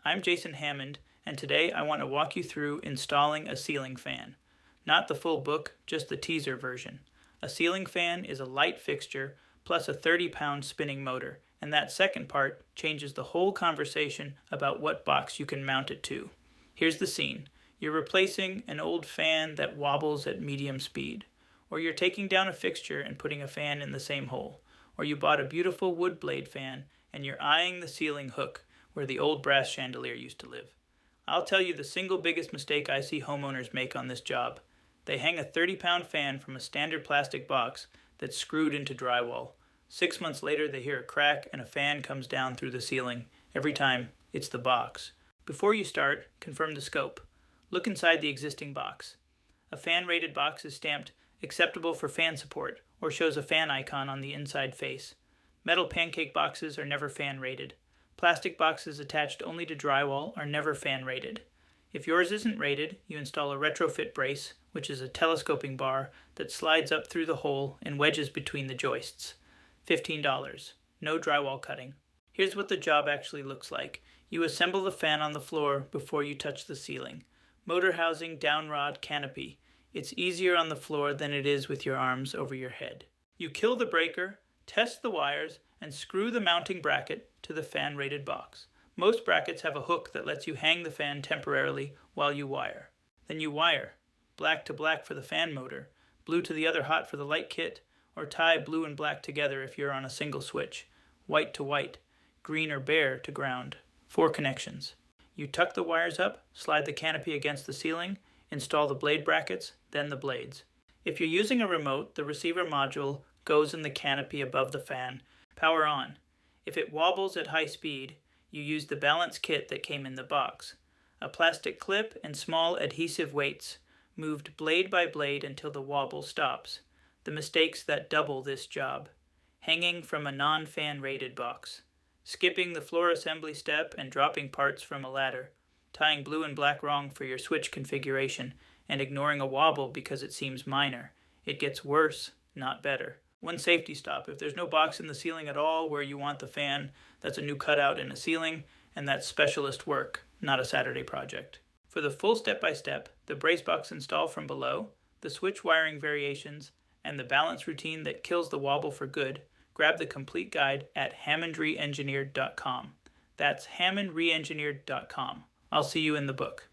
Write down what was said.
I'm Jason Hammond, and today I want to walk you through installing a ceiling fan. Not the full book, just the teaser version. A ceiling fan is a light fixture plus a 30-pound spinning motor, and that second part changes the whole conversation about what box you can mount it to. Here's the scene. You're replacing an old fan that wobbles at medium speed, or you're taking down a fixture and putting a fan in the same hole, or you bought a beautiful wood blade fan and you're eyeing the ceiling hook where the old brass chandelier used to live. I'll tell you the single biggest mistake I see homeowners make on this job. They hang a 30-pound fan from a standard plastic box that's screwed into drywall. 6 months later, they hear a crack and a fan comes down through the ceiling. Every time, it's the box. Before you start, confirm the scope. Look inside the existing box. A fan-rated box is stamped acceptable for fan support or shows a fan icon on the inside face. Metal pancake boxes are never fan-rated. Plastic boxes attached only to drywall are never fan-rated. If yours isn't rated, you install a retrofit brace, which is a telescoping bar that slides up through the hole and wedges between the joists. $15. No drywall cutting. Here's what the job actually looks like. You assemble the fan on the floor before you touch the ceiling. Motor housing, downrod, canopy. It's easier on the floor than it is with your arms over your head. You kill the breaker, test the wires, and screw the mounting bracket to the fan-rated box. Most brackets have a hook that lets you hang the fan temporarily while you wire. Then you wire. Black to black for the fan motor, blue to the other hot for the light kit, or tie blue and black together if you're on a single switch. White to white, green or bare to ground. 4 connections. You tuck the wires up, slide the canopy against the ceiling, install the blade brackets, then the blades. If you're using a remote, the receiver module goes in the canopy above the fan. Power on. If it wobbles at high speed, you use the balance kit that came in the box. A plastic clip and small adhesive weights, moved blade by blade until the wobble stops. The mistakes that double this job. Hanging from a non-fan rated box. Skipping the floor assembly step and dropping parts from a ladder. Tying blue and black wrong for your switch configuration and ignoring a wobble because it seems minor. It gets worse, not better. One safety stop. If there's no box in the ceiling at all where you want the fan, that's a new cutout in a ceiling, and that's specialist work, not a Saturday project. For the full step-by-step, the brace box install from below, the switch wiring variations, and the balance routine that kills the wobble for good, grab the complete guide at hammondreengineered.com. That's hammondreengineered.com. I'll see you in the book.